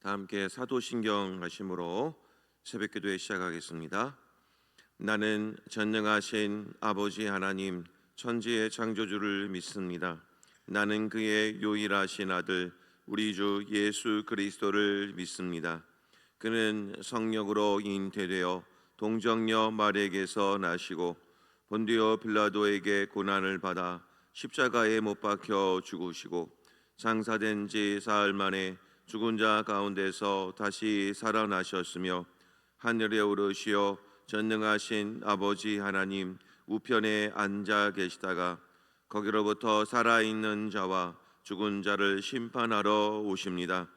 다 함께 사도신경 말씀으로 새벽기도회 시작하겠습니다. 나는 전능하신 아버지 하나님 천지의 창조주를 믿습니다. 나는 그의 유일하신 아들 우리 주 예수 그리스도를 믿습니다. 그는 성령으로 잉태되어 동정녀 마리아에게서 나시고 본디오 빌라도에게 고난을 받아 십자가에 못 박혀 죽으시고 장사된 지 사흘 만에 죽은 자 가운데서 다시 살아나셨으며 하늘에 오르시어 전능하신 아버지 하나님 우편에 앉아 계시다가 거기로부터 살아있는 자와 죽은 자를 심판하러 오십니다.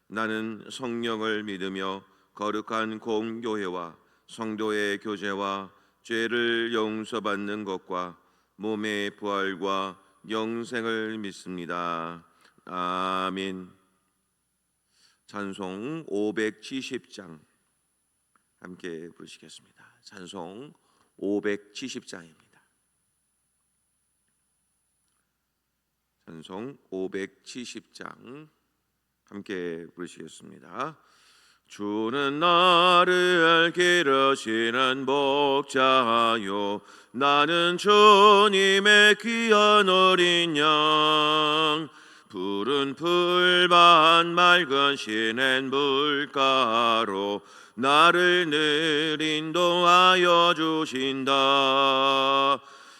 나는 성령을 믿으며 거룩한 공교회와 성도의 교제와 죄를 용서받는 것과 몸의 부활과 영생을 믿습니다. 아멘. 찬송 570장 함께 부르시겠습니다. 찬송 570장입니다. 찬송 570장 함께 부르시겠습니다. 주는 나를 기르시는 목자요 나는 주님의 귀한 어린 양 푸른 풀밭 맑은 시냇 물가로 나를 늘 인도하여 주신다.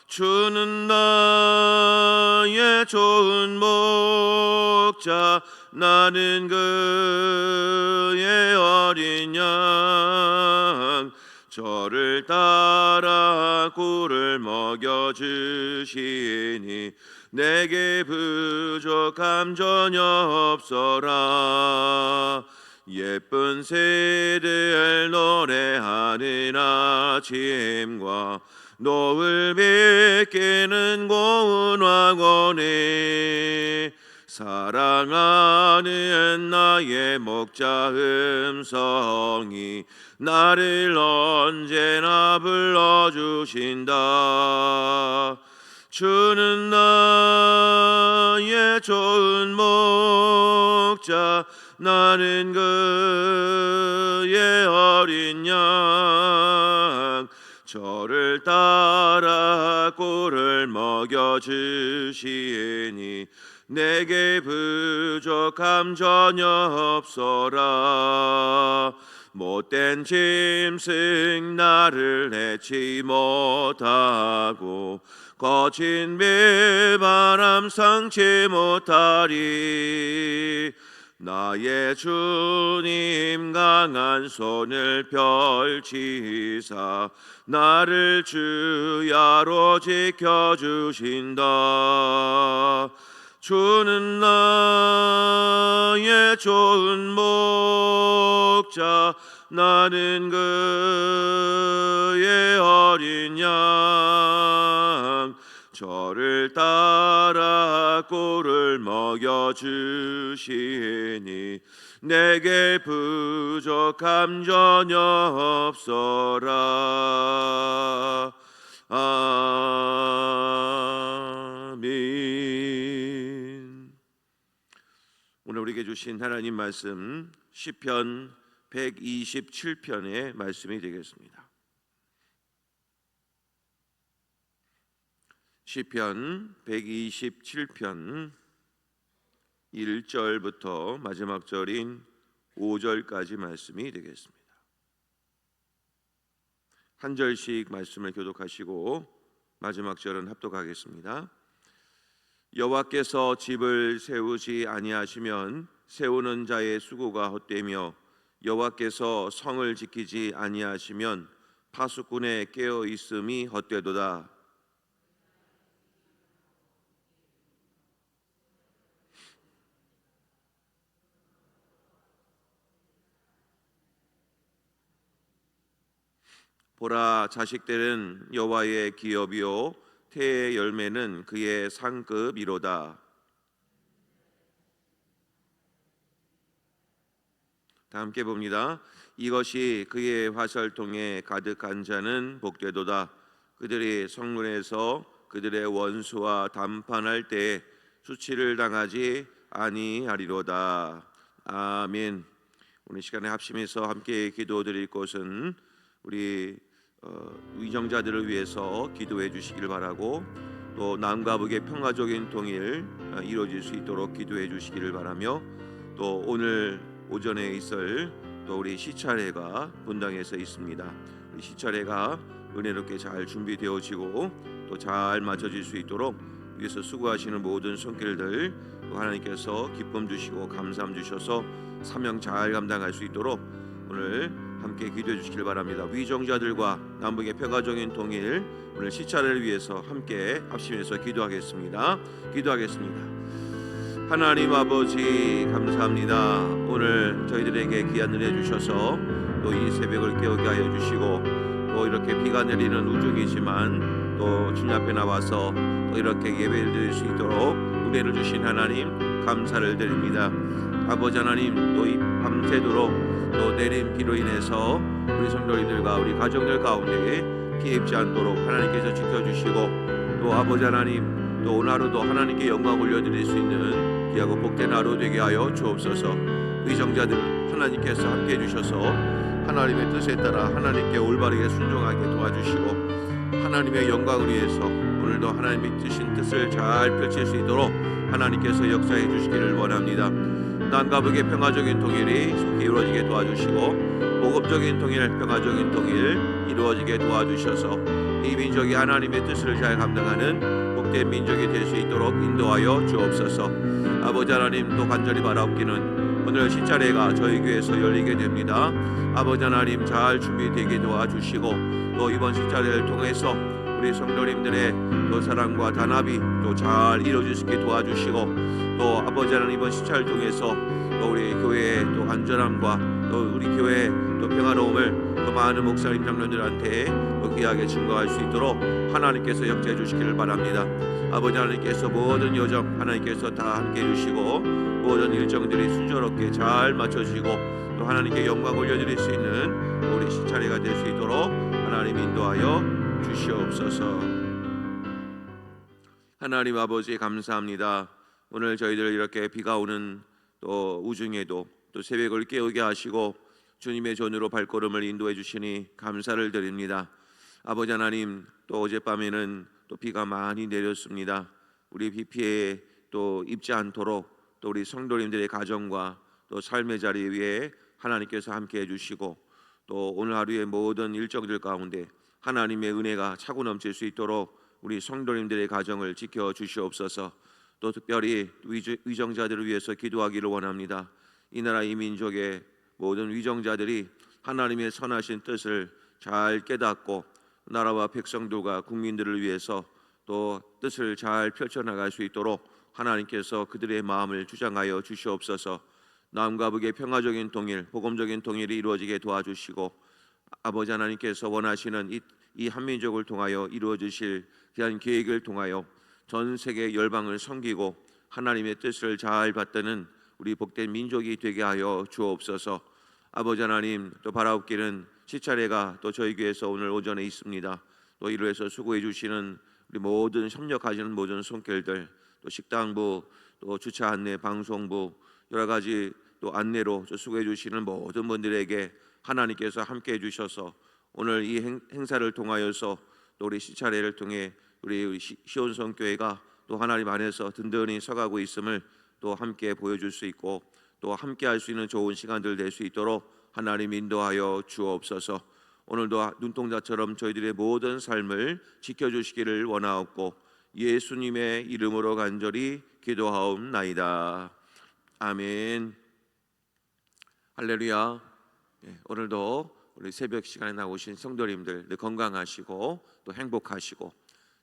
주는 나의 좋은 목자 나는 그의 어린 양 저를 따라 꿀을 먹여주시니 내게 부족함 전혀 없어라. 예쁜 새들 노래하는 아침과 노을 비끼는 고운 왕원에 사랑하는 나의 목자 음성이 나를 언제나 불러주신다. 주는 나의 좋은 목자 나는 그의 어린 양 저를 따라 꿀을 먹여주시니 내게 부족함 전혀 없어라. 못된 짐승 나를 해치 못하고 거친 비바람 상치 못하리. 나의 주님 강한 손을 펼치사 나를 주야로 지켜주신다. 주는 나의 좋은 목자 나는 그의 어린 양 저를 따라 꿀을 먹여주시니 내게 부족함 전혀 없어라. 아멘. 오늘 우리에게 주신 하나님 말씀 시편 127편의 말씀이 되겠습니다. 시편 127편 1절부터 마지막 절인 5절까지 말씀이 되겠습니다. 한 절씩 말씀을 교독하시고 마지막 절은 합독하겠습니다. 여호와께서 집을 세우지 아니하시면 세우는 자의 수고가 헛되며 여호와께서 성을 지키지 아니하시면 파수꾼의 깨어 있음이 헛되도다. 보라, 자식들은 여호와의 기업이요 태의 열매는 그의 상급이로다. 다 함께 봅니다. 이것이 그의 화살통에 가득한 자는 복되도다. 그들이 성문에서 그들의 원수와 담판할 때 수치를 당하지 아니하리로다. 아멘. 오늘 시간에 합심해서 함께 기도드릴 것은 우리 위정자들을 위해서 기도해 주시길 바라고, 또 남과 북의 평화적인 통일 이루어질 수 있도록 기도해 주시기를 바라며, 또 오늘 오전에 있을 또 우리 시차례가 분당에서 있습니다. 우리 시차례가 은혜롭게 잘 준비되어지고 또 잘 맞춰질 수 있도록 위해서 수고하시는 모든 손길들 또 하나님께서 기쁨 주시고 감사함 주셔서 사명 잘 감당할 수 있도록 오늘 함께 기도해 주시길 바랍니다. 위정자들과 남북의 평화적인 통일, 오늘 시차례를 위해서 함께 합심해서 기도하겠습니다. 하나님 아버지 감사합니다. 오늘 저희들에게 귀한 은혜 주셔서 또 이 새벽을 깨우게 하여 주시고, 또 이렇게 비가 내리는 우중이지만 또 주님 앞에 나와서 또 이렇게 예배를 드릴 수 있도록 은혜를 주신 하나님 감사를 드립니다. 아버지 하나님, 또 이 밤새도록 또 내린 비로 인해서 우리 성도님들과 우리 가정들 가운데 피해 입지 않도록 하나님께서 지켜주시고, 또 아버지 하나님, 또 오늘 하루도 하나님께 영광 올려드릴 수 있는 귀하고 복된 하루 되게 하여 주옵소서. 위정자들 하나님께서 함께 해주셔서 하나님의 뜻에 따라 하나님께 올바르게 순종하게 도와주시고, 하나님의 영광을 위해서 오늘도 하나님의 주신 뜻을 잘 펼칠 수 있도록 하나님께서 역사해 주시기를 원합니다. 남과 북의 평화적인 통일이 속히 이루어지게 도와주시고, 복음적인 통일, 평화적인 통일 이루어지게 도와주셔서 이 민족이 하나님의 뜻을 잘 감당하는 복된 민족이 될 수 있도록 인도하여 주옵소서. 아버지 하나님, 또 간절히 바라옵기는 오늘 시차례가 저희 교회에서 열리게 됩니다. 아버지 하나님, 잘 준비되게 도와주시고, 또 이번 시차례를 통해서 우리 성도님들의 또 사랑과 단합이 또 잘 이루어질 수 있게 도와주시고, 또 아버지 하나님 이번 시차를 통해서 또 우리 교회의 또 안전함과 또 우리 교회의 또 평화로움을 또 많은 목사님 장로들한테 또 귀하게 증거할 수 있도록 하나님께서 역사해 주시기를 바랍니다. 아버지 하나님께서 모든 여정 하나님께서 다 함께 해주시고, 모든 일정들이 순조롭게 잘 맞춰지고 또 하나님께 영광 올려드릴 수 있는 우리 시차례가 될 수 있도록 하나님 인도하여 주시옵소서. 하나님 아버지 감사합니다. 오늘 저희들 이렇게 비가 오는 또 우중에도 또 새벽을 깨우게 하시고 주님의 전으로 발걸음을 인도해 주시니 감사를 드립니다. 아버지 하나님, 또 어젯밤에는 또 비가 많이 내렸습니다. 우리 비 피해에 또 입지 않도록 또 우리 성도님들의 가정과 또 삶의 자리 위에 하나님께서 함께 해주시고, 또 오늘 하루의 모든 일정들 가운데 하나님의 은혜가 차고 넘칠 수 있도록 우리 성도님들의 가정을 지켜 주시옵소서. 또 특별히 위정자들을 위해서 기도하기를 원합니다. 이 나라 이 민족의 모든 위정자들이 하나님의 선하신 뜻을 잘 깨닫고 나라와 백성들과 국민들을 위해서 또 뜻을 잘 펼쳐나갈 수 있도록 하나님께서 그들의 마음을 주장하여 주시옵소서. 남과 북의 평화적인 통일, 복음적인 통일이 이루어지게 도와주시고, 아버지 하나님께서 원하시는 이 한민족을 통하여 이루어지실 귀한 계획을 통하여 전 세계 열방을 섬기고 하나님의 뜻을 잘 받드는 우리 복된 민족이 되게 하여 주옵소서. 아버지 하나님, 또 바라옵기는 시차례가 또 저희 교회에서 오늘 오전에 있습니다. 또 이로 해서 수고해 주시는 우리 모든 협력하시는 모든 손길들, 또 식당부, 또 주차 안내 방송부, 여러 가지 또 안내로 수고해 주시는 모든 분들에게 하나님께서 함께 해주셔서 오늘 이 행사를 통하여서 또 우리 시차례를 통해 우리 시온성 교회가 또 하나님 안에서 든든히 서가고 있음을 또 함께 보여줄 수 있고, 또 함께 할 수 있는 좋은 시간들 될 수 있도록 하나님 인도하여 주옵소서. 오늘도 눈동자처럼 저희들의 모든 삶을 지켜주시기를 원하옵고 예수님의 이름으로 간절히 기도하옵나이다. 아멘. 할렐루야. 오늘도 우리 새벽 시간에 나오신 성도님들 건강하시고 또 행복하시고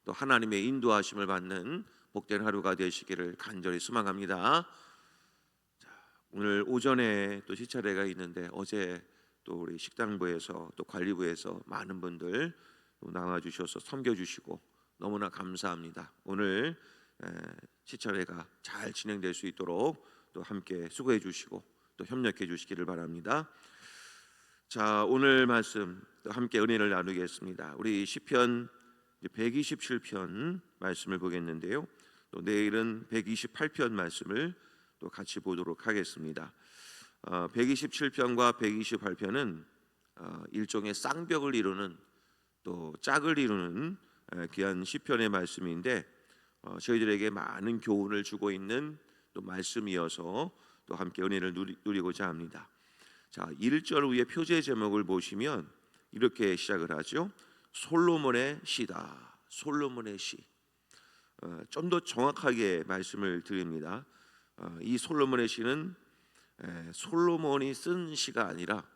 또 하나님의 인도하심을 받는 복된 하루가 되시기를 간절히 소망합니다. 오늘 오전에 또 시차례가 있는데 어제 또 우리 식당부에서 또 관리부에서 많은 분들 나와주셔서 섬겨주시고 너무나 감사합니다. 오늘 시차례가 잘 진행될 수 있도록 또 함께 수고해 주시고 또 협력해 주시기를 바랍니다. 자, 오늘 말씀 또 함께 은혜를 나누겠습니다. 우리 시편 127편 말씀을 보겠는데요. 또 내일은 128편 말씀을 또 같이 보도록 하겠습니다. 127편과 128편은 일종의 쌍벽을 이루는 또 짝을 이루는 귀한 시편의 말씀인데 저희들에게 많은 교훈을 주고 있는 또 말씀이어서 또 함께 은혜를 누리고자 합니다. 자, 1절 위에 표제 제목을 보시면 이렇게 시작을 하죠. 솔로몬의 시다. 솔로몬의 시. 좀 더 정확하게 말씀을 드립니다. 이 솔로몬의 시는 솔로몬이 쓴 시가 아니라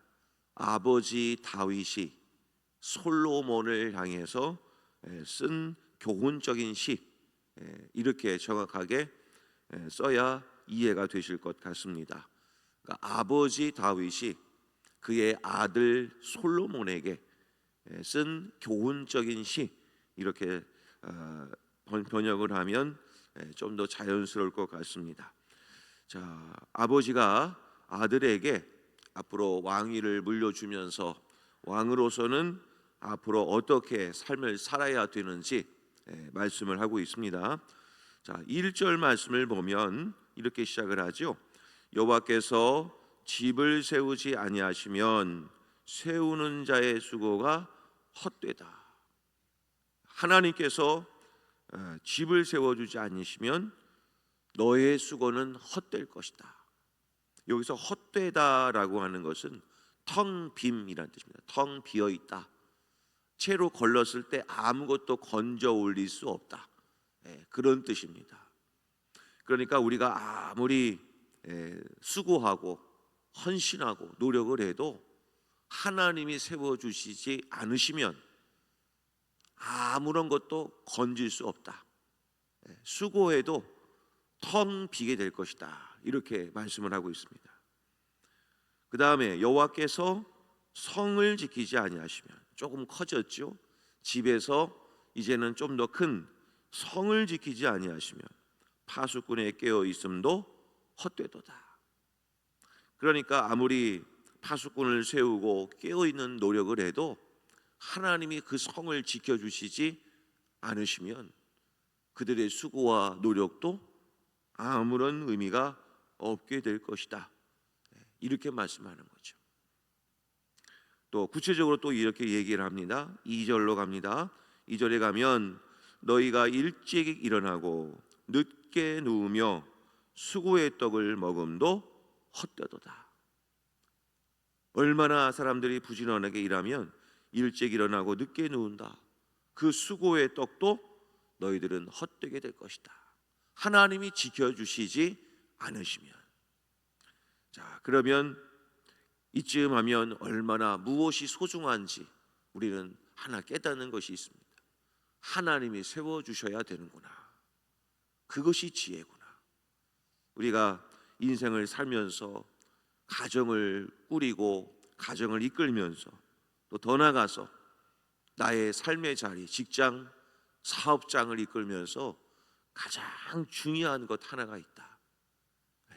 아버지 다윗이 솔로몬을 향해서 쓴 교훈적인 시, 이렇게 정확하게 써야 이해가 되실 것 같습니다. 그러니까 아버지 다윗이 그의 아들 솔로몬에게 쓴 교훈적인 시, 이렇게 번역을 하면 좀 더 자연스러울 것 같습니다. 자, 아버지가 아들에게 앞으로 왕위를 물려주면서 왕으로서는 앞으로 어떻게 삶을 살아야 되는지 말씀을 하고 있습니다. 자, 1절 말씀을 보면 이렇게 시작을 하죠. 여호와께서 집을 세우지 아니하시면 세우는 자의 수고가 헛되다. 하나님께서 집을 세워주지 않으시면 너의 수고는 헛될 것이다. 여기서 헛되다라고 하는 것은 텅 빔이라는 뜻입니다. 텅 비어 있다. 채로 걸렀을 때 아무것도 건져 올릴 수 없다. 그런 뜻입니다. 그러니까 우리가 아무리 수고하고 헌신하고 노력을 해도 하나님이 세워주시지 않으시면 아무런 것도 건질 수 없다. 수고해도 텅 비게 될 것이다. 이렇게 말씀을 하고 있습니다. 그 다음에 여호와께서 성을 지키지 아니하시면, 조금 커졌죠. 집에서 이제는 좀 더 큰 성을 지키지 아니하시면 파수꾼에 깨어 있음도 헛되도다. 그러니까 아무리 파수꾼을 세우고 깨어 있는 노력을 해도 하나님이 그 성을 지켜주시지 않으시면 그들의 수고와 노력도 아무런 의미가 없게 될 것이다. 이렇게 말씀하는 거죠. 또 구체적으로 또 이렇게 얘기를 합니다. 2절로 갑니다. 2절에 가면 너희가 일찍 일어나고 늦게 누우며 수고의 떡을 먹음도 헛되도다. 얼마나 사람들이 부지런하게 일하면 일찍 일어나고 늦게 누운다. 그 수고의 떡도 너희들은 헛되게 될 것이다. 하나님이 지켜주시지 않으시면. 자, 그러면 이쯤 하면 얼마나 무엇이 소중한지 우리는 하나 깨닫는 것이 있습니다. 하나님이 세워주셔야 되는구나. 그것이 지혜구나. 우리가 인생을 살면서 가정을 꾸리고 가정을 이끌면서 또 더 나아가서 나의 삶의 자리, 직장, 사업장을 이끌면서 가장 중요한 것 하나가 있다.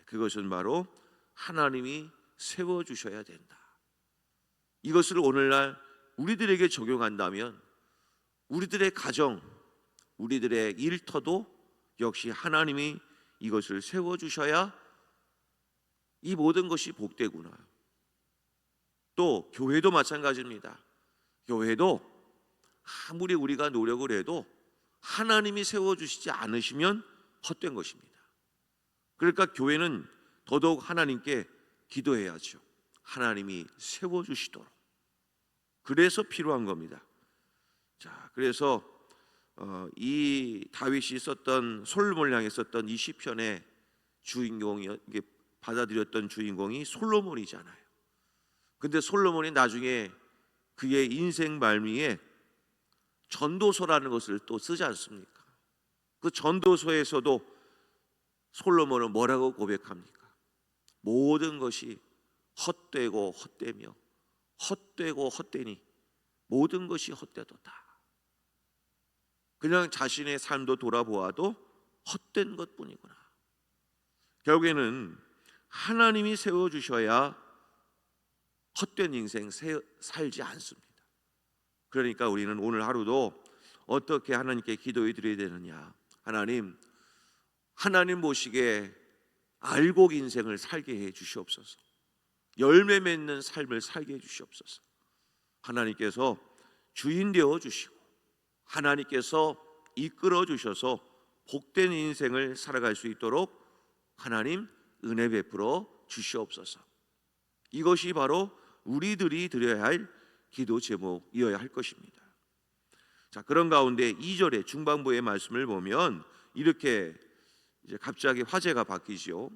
그것은 바로 하나님이 세워주셔야 된다. 이것을 오늘날 우리들에게 적용한다면 우리들의 가정, 우리들의 일터도 역시 하나님이 이것을 세워주셔야 이 모든 것이 복되구나. 또 교회도 마찬가지입니다. 교회도 아무리 우리가 노력을 해도 하나님이 세워주시지 않으시면 헛된 것입니다. 그러니까 교회는 더더욱 하나님께 기도해야죠. 하나님이 세워주시도록. 그래서 필요한 겁니다. 자, 그래서 이 다윗이 썼던, 솔로몬을 향해 썼던 이 시편의 주인공이, 이게 받아들였던 주인공이 솔로몬이잖아요. 근데 솔로몬이 나중에 그의 인생 말미에 전도서라는 것을 또 쓰지 않습니까? 그 전도서에서도 솔로몬은 뭐라고 고백합니까? 모든 것이 헛되고 헛되며 헛되고 헛되니 모든 것이 헛되도다. 그냥 자신의 삶도 돌아보아도 헛된 것뿐이구나. 결국에는 하나님이 세워주셔야 헛된 인생 살지 않습니다. 그러니까 우리는 오늘 하루도 어떻게 하나님께 기도해 드려야 되느냐. 하나님 보시기에 알곡 인생을 살게 해 주시옵소서. 열매 맺는 삶을 살게 해 주시옵소서. 하나님께서 주인 되어 주시고 하나님께서 이끌어 주셔서 복된 인생을 살아갈 수 있도록 하나님 은혜 베풀어 주시옵소서. 이것이 바로 우리들이 드려야 할 기도 제목이어야 할 것입니다. 자, 그런 가운데 2절의 중반부의 말씀을 보면 이렇게 이제 갑자기 화제가 바뀌지요.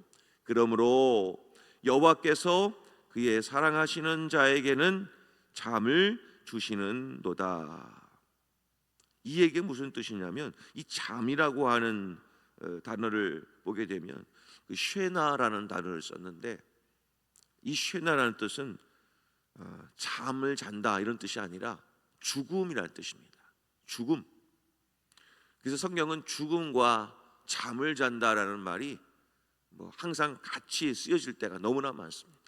그러므로 여호와께서 그의 사랑하시는 자에게는 잠을 주시는도다. 이 얘기가 무슨 뜻이냐면 이 잠이라고 하는 단어를 보게 되면 그 쉐나라는 단어를 썼는데 이 쉐나라는 뜻은 잠을 잔다 이런 뜻이 아니라 죽음이라는 뜻입니다. 죽음. 그래서 성경은 죽음과 잠을 잔다라는 말이 항상 같이 쓰여질 때가 너무나 많습니다.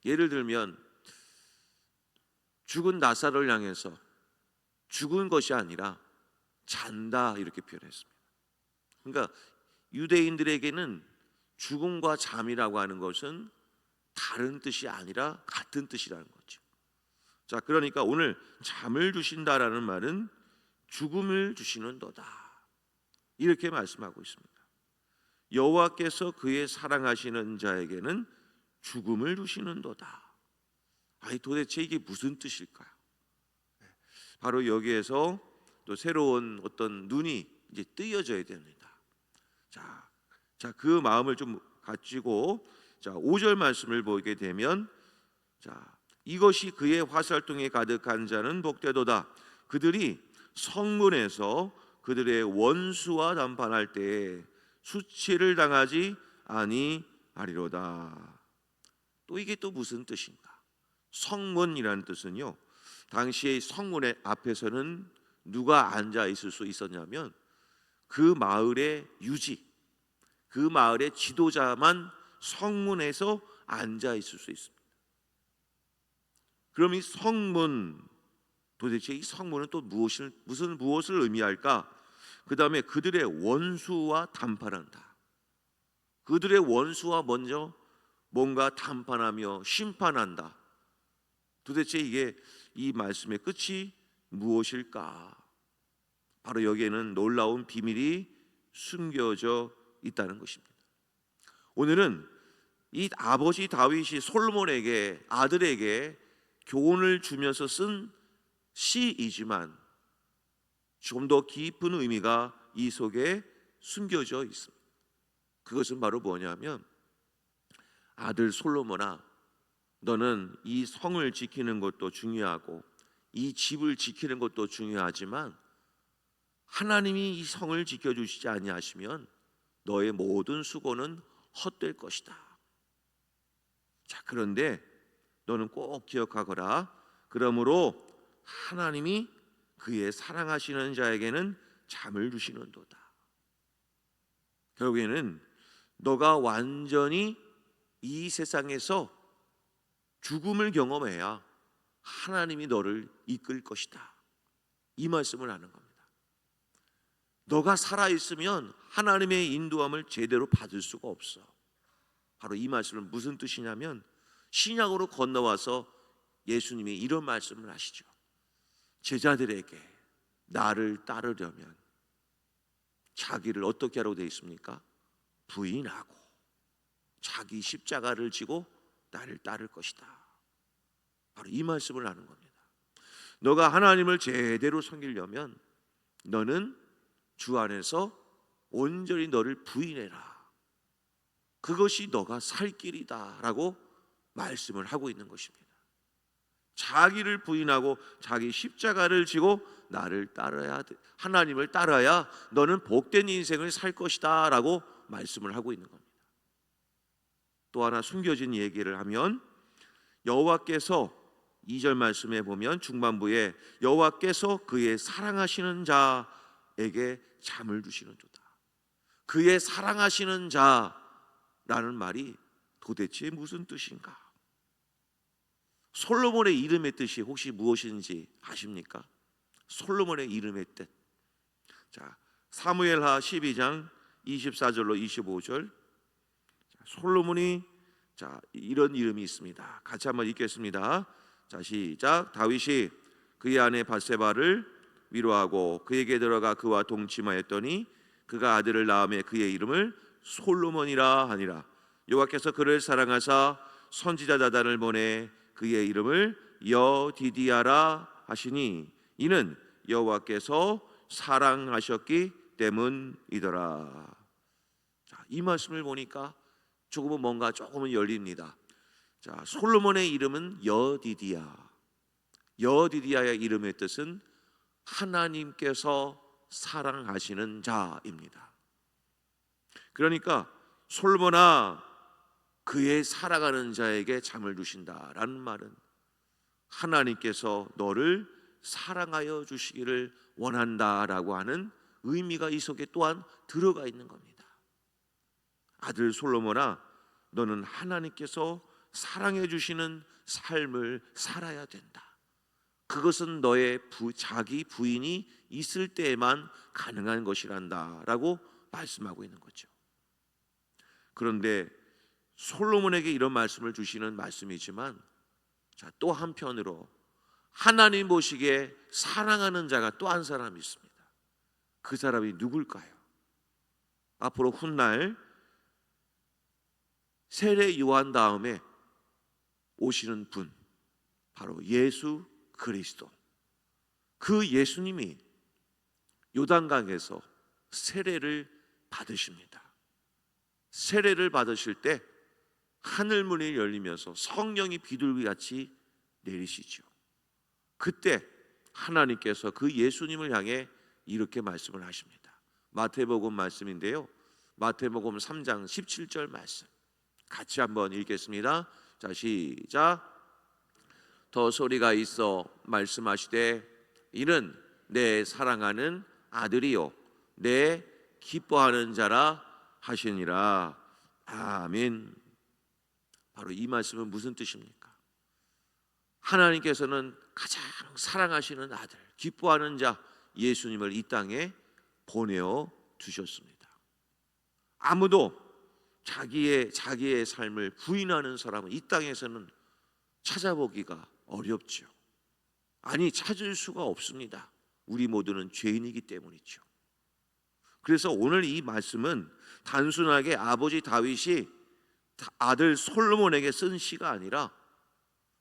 예를 들면 죽은 나사로를 향해서 죽은 것이 아니라 잔다 이렇게 표현했습니다. 그러니까 유대인들에게는 죽음과 잠이라고 하는 것은 다른 뜻이 아니라 같은 뜻이라는 거죠. 자, 그러니까 오늘 잠을 주신다라는 말은 죽음을 주시는도다 이렇게 말씀하고 있습니다. 여호와께서 그의 사랑하시는 자에게는 죽음을 주시는도다. 아니 도대체 이게 무슨 뜻일까요? 바로 여기에서 또 새로운 어떤 눈이 이제 뜨여져야 됩니다. 자, 그 마음을 좀 가지고 5절 말씀을 보게 되면 이것이 그의 화살통에 가득한 자는 복되도다. 그들이 성문에서 그들의 원수와 담판할 때에 수치를 당하지 아니하리로다. 또 이게 또 무슨 뜻인가? 성문이라는 뜻은요, 당시의 성문의 앞에서는 누가 앉아 있을 수 있었냐면 그 마을의 유지, 그 마을의 지도자만 성문에서 앉아 있을 수 있습니다. 그럼 이 성문, 도대체 이 성문은 또 무엇을 의미할까? 그 다음에 그들의 원수와 담판한다. 그들의 원수와 먼저 뭔가 담판하며 심판한다. 도대체 이게 이 말씀의 끝이 무엇일까? 바로 여기에는 놀라운 비밀이 숨겨져 있다는 것입니다. 오늘은 이 아버지 다윗이 솔로몬에게 아들에게 교훈을 주면서 쓴 시이지만 좀 더 깊은 의미가 이 속에 숨겨져 있습니다. 그것은 바로 뭐냐면 아들 솔로몬아, 너는 이 성을 지키는 것도 중요하고 이 집을 지키는 것도 중요하지만 하나님이 이 성을 지켜주시지 아니하시면 너의 모든 수고는 헛될 것이다. 자, 그런데 너는 꼭 기억하거라. 그러므로 하나님이 그의 사랑하시는 자에게는 잠을 주시는도다. 결국에는 너가 완전히 이 세상에서 죽음을 경험해야 하나님이 너를 이끌 것이다. 이 말씀을 하는 겁니다. 너가 살아있으면 하나님의 인도함을 제대로 받을 수가 없어. 바로 이 말씀은 무슨 뜻이냐면 신약으로 건너와서 예수님이 이런 말씀을 하시죠. 제자들에게 나를 따르려면 자기를 어떻게 하라고 되어 있습니까? 부인하고 자기 십자가를 지고 나를 따를 것이다. 바로 이 말씀을 하는 겁니다. 너가 하나님을 제대로 섬기려면 너는 주 안에서 온전히 너를 부인해라. 그것이 너가 살 길이다 라고 말씀을 하고 있는 것입니다. 자기를 부인하고 자기 십자가를 지고 나를 따라야 돼. 하나님을 따라야 너는 복된 인생을 살 것이다 라고 말씀을 하고 있는 겁니다. 또 하나 숨겨진 얘기를 하면 여호와께서 2절 말씀에 보면 중반부에 여호와께서 그의 사랑하시는 자에게 잠을 주시는도다. 그의 사랑하시는 자라는 말이 도대체 무슨 뜻인가? 솔로몬의 이름의 뜻이 혹시 무엇인지 아십니까? 솔로몬의 이름의 뜻. 자, 사무엘하 12장 24절로 25절. 솔로몬이 자, 이런 이름이 있습니다. 같이 한번 읽겠습니다. 자, 시작. 다윗이 그의 아내 밧세바를 위로하고 그에게 들어가 그와 동침하였더니 그가 아들을 낳음에 그의 이름을 솔로몬이라 하니라. 여호와께서 그를 사랑하사 선지자 나단을 보내 그의 이름을 여디디아라 하시니 이는 여호와께서 사랑하셨기 때문이더라. 자, 이 말씀을 보니까 조금은 뭔가 조금은 열립니다. 자, 솔로몬의 이름은 여디디아. 여디디아의 이름의 뜻은 하나님께서 사랑하시는 자입니다. 그러니까 솔로몬아, 그의 사랑하는 자에게 잠을 주신다라는 말은 하나님께서 너를 사랑하여 주시기를 원한다라고 하는 의미가 이 속에 또한 들어가 있는 겁니다. 아들 솔로몬아, 너는 하나님께서 사랑해 주시는 삶을 살아야 된다. 그것은 너의 자기 부인이 있을 때에만 가능한 것이란다 라고 말씀하고 있는 거죠. 그런데 솔로몬에게 이런 말씀을 주시는 말씀이지만, 자, 또 한편으로 하나님 보시기에 사랑하는 자가 또 한 사람이 있습니다. 그 사람이 누굴까요? 앞으로 훗날 세례 요한 다음에 오시는 분, 바로 예수 그리스도. 그 예수님이 요단강에서 세례를 받으십니다. 세례를 받으실 때 하늘 문이 열리면서 성령이 비둘기같이 내리시죠. 그때 하나님께서 그 예수님을 향해 이렇게 말씀을 하십니다. 마태복음 말씀인데요, 마태복음 3장 17절 말씀 같이 한번 읽겠습니다. 자, 시작. 더 소리가 있어 말씀하시되 이는 내 사랑하는 아들이요 내 기뻐하는 자라 하시니라. 아멘. 바로 이 말씀은 무슨 뜻입니까? 하나님께서는 가장 사랑하시는 아들, 기뻐하는 자 예수님을 이 땅에 보내어 두셨습니다. 아무도 자기의 삶을 부인하는 사람은 이 땅에서는 찾아보기가 어렵죠. 아니, 찾을 수가 없습니다. 우리 모두는 죄인이기 때문이죠. 그래서 오늘 이 말씀은 단순하게 아버지 다윗이 아들 솔로몬에게 쓴 시가 아니라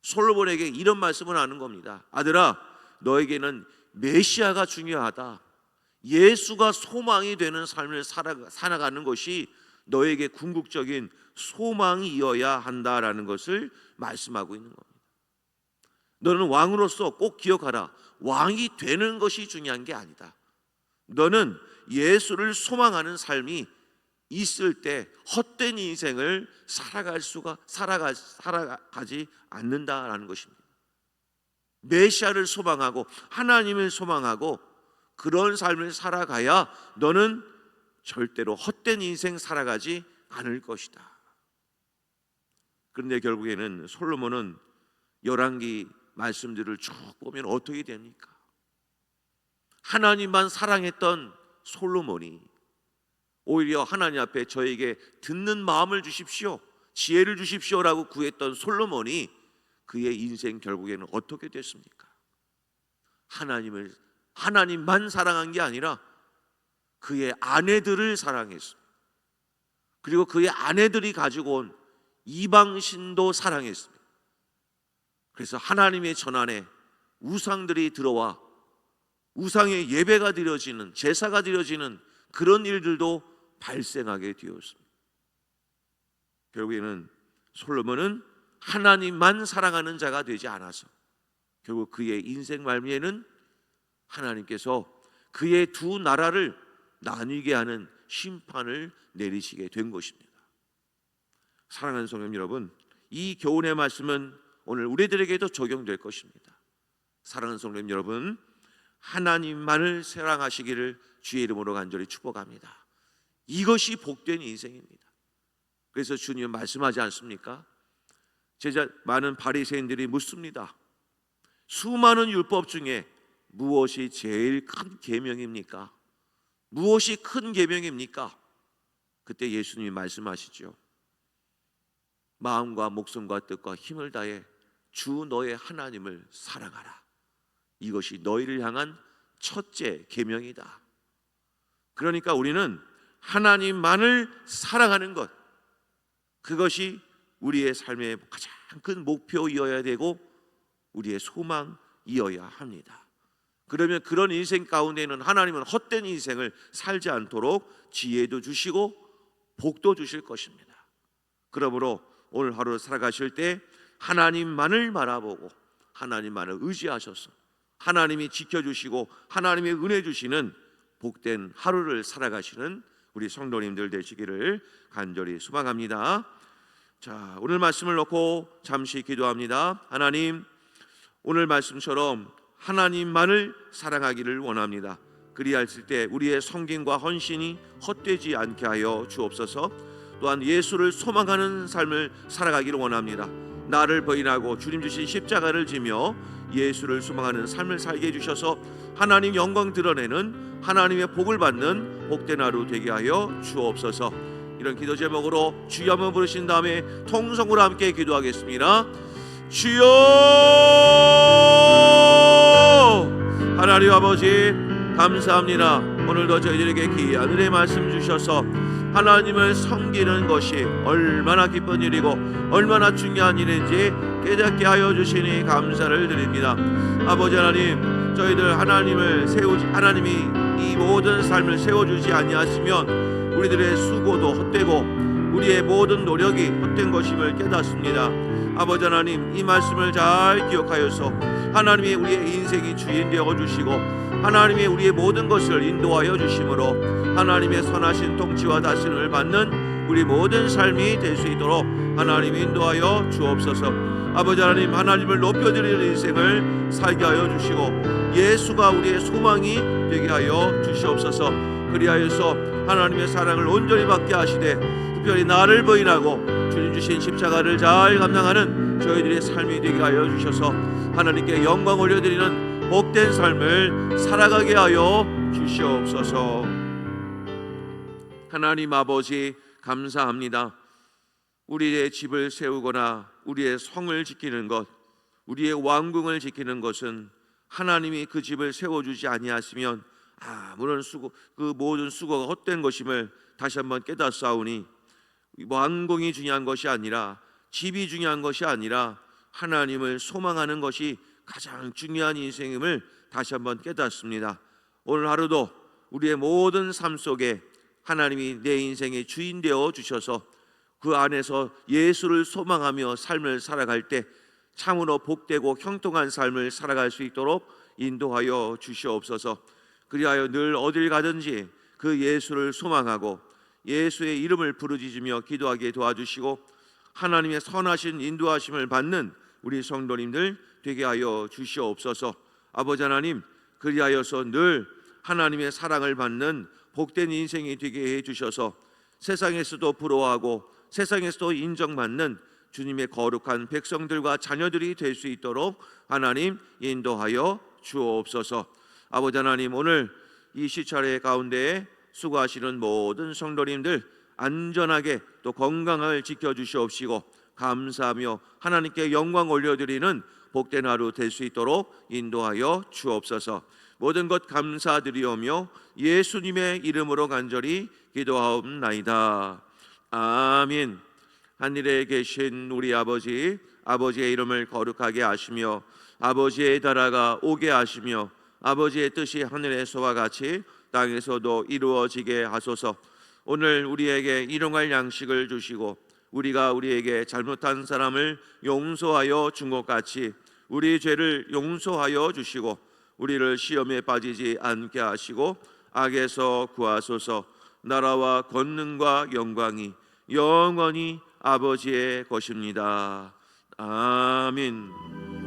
솔로몬에게 이런 말씀을 하는 겁니다. 아들아, 너에게는 메시아가 중요하다. 예수가 소망이 되는 삶을 살아가는 것이 너에게 궁극적인 소망이어야 한다라는 것을 말씀하고 있는 겁니다. 너는 왕으로서 꼭 기억하라. 왕이 되는 것이 중요한 게 아니다. 너는 예수를 소망하는 삶이 있을 때 헛된 인생을 살아가지 않는다라는 것입니다. 메시아를 소망하고 하나님을 소망하고 그런 삶을 살아가야 너는 절대로 헛된 인생 살아가지 않을 것이다. 그런데 결국에는 솔로몬은 열왕기 말씀들을 쭉 보면 어떻게 됩니까? 하나님만 사랑했던 솔로몬이 오히려 하나님 앞에 저에게 듣는 마음을 주십시오, 지혜를 주십시오라고 구했던 솔로몬이 그의 인생 결국에는 어떻게 됐습니까? 하나님만 사랑한 게 아니라 그의 아내들을 사랑했습니다. 그리고 그의 아내들이 가지고 온 이방신도 사랑했습니다. 그래서 하나님의 전안에 우상들이 들어와 우상의 예배가 드려지는, 제사가 드려지는 그런 일들도 발생하게 되었습니다. 결국에는 솔로몬은 하나님만 사랑하는 자가 되지 않아서 결국 그의 인생 말미에는 하나님께서 그의 두 나라를 나뉘게 하는 심판을 내리시게 된 것입니다. 사랑하는 성도 여러분, 이 교훈의 말씀은 오늘 우리들에게도 적용될 것입니다. 사랑하는 성도 여러분, 하나님만을 사랑하시기를 주의 이름으로 간절히 축복합니다. 이것이 복된 인생입니다. 그래서 주님 말씀하지 않습니까? 많은 바리새인들이 묻습니다. 수많은 율법 중에 무엇이 제일 큰 계명입니까? 무엇이 큰 계명입니까? 그때 예수님이 말씀하시죠. 마음과 목숨과 뜻과 힘을 다해 주 너의 하나님을 사랑하라. 이것이 너희를 향한 첫째 계명이다. 그러니까 우리는 하나님만을 사랑하는 것, 그것이 우리의 삶의 가장 큰 목표이어야 되고 우리의 소망이어야 합니다. 그러면 그런 인생 가운데는 하나님은 헛된 인생을 살지 않도록 지혜도 주시고 복도 주실 것입니다. 그러므로 오늘 하루 살아가실 때 하나님만을 바라보고 하나님만을 의지하셔서 하나님이 지켜주시고 하나님의 은혜 주시는 복된 하루를 살아가시는 우리 성도님들 되시기를 간절히 소망합니다. 자, 오늘 말씀을 놓고 잠시 기도합니다. 하나님, 오늘 말씀처럼 하나님만을 사랑하기를 원합니다. 그리하였을 때 우리의 성김과 헌신이 헛되지 않게 하여 주옵소서. 또한 예수를 소망하는 삶을 살아가기를 원합니다. 나를 부인하고 주님 주신 십자가를 지며 예수를 소망하는 삶을 살게 해주셔서 하나님 영광 드러내는 하나님의 복을 받는 복된 하루 되게 하여 주옵소서. 이런 기도 제목으로 주여 한번 부르신 다음에 통성으로 함께 기도하겠습니다. 주여! 하나님 아버지 감사합니다. 오늘도 저희들에게 귀한 은혜의 말씀 주셔서 하나님을 섬기는 것이 얼마나 기쁜 일이고 얼마나 중요한 일인지 깨닫게 하여 주시니 감사를 드립니다. 아버지 하나님, 저희들 하나님이 이 모든 삶을 세워주지 아니하시면 우리들의 수고도 헛되고 우리의 모든 노력이 헛된 것임을 깨닫습니다. 아버지 하나님, 이 말씀을 잘 기억하여서 하나님이 우리의 인생이 주인 되어 주시고 하나님이 우리의 모든 것을 인도하여 주심으로 하나님의 선하신 통치와 다스림을 받는 우리 모든 삶이 될 수 있도록 하나님 인도하여 주옵소서. 아버지 하나님, 하나님을 높여드리는 인생을 살게 하여 주시고 예수가 우리의 소망이 되게 하여 주시옵소서. 그리하여서 하나님의 사랑을 온전히 받게 하시되 특별히 나를 부인하고 주님 주신 십자가를 잘 감당하는 저희들의 삶이 되게 하여 주셔서 하나님께 영광 올려드리는 복된 삶을 살아가게 하여 주시옵소서. 하나님 아버지 감사합니다. 우리의 집을 세우거나 우리의 성을 지키는 것, 우리의 왕궁을 지키는 것은 하나님이 그 집을 세워주지 아니하시면 아무런 그 모든 수고가 헛된 것임을 다시 한번 깨닫사오니 왕궁이 중요한 것이 아니라 집이 중요한 것이 아니라 하나님을 소망하는 것이 가장 중요한 인생임을 다시 한번 깨닫습니다. 오늘 하루도 우리의 모든 삶 속에 하나님이 내 인생의 주인 되어 주셔서 그 안에서 예수를 소망하며 삶을 살아갈 때 참으로 복되고 형통한 삶을 살아갈 수 있도록 인도하여 주시옵소서. 그리하여 늘 어딜 가든지 그 예수를 소망하고 예수의 이름을 부르짖으며 기도하게 도와주시고 하나님의 선하신 인도하심을 받는 우리 성도님들 되게 하여 주시옵소서. 아버지 하나님, 그리하여서 늘 하나님의 사랑을 받는 복된 인생이 되게 해주셔서 세상에서도 부러워하고 세상에서도 인정받는 주님의 거룩한 백성들과 자녀들이 될 수 있도록 하나님 인도하여 주옵소서. 아버지 하나님, 오늘 이 시차례 가운데 수고하시는 모든 성도님들 안전하게 또 건강을 지켜주시옵시고 감사하며 하나님께 영광 올려드리는 복된 하루 될 수 있도록 인도하여 주옵소서. 모든 것 감사드리오며 예수님의 이름으로 간절히 기도하옵나이다. 아멘. 하늘에 계신 우리 아버지, 아버지의 이름을 거룩하게 하시며 아버지의 나라가 오게 하시며 아버지의 뜻이 하늘에서와 같이 땅에서도 이루어지게 하소서. 오늘 우리에게 일용할 양식을 주시고 우리가 우리에게 잘못한 사람을 용서하여 준 것 같이 우리 죄를 용서하여 주시고 우리를 시험에 빠지지 않게 하시고 악에서 구하소서. 나라와 권능과 영광이 영원히 아버지의 것입니다. 아멘.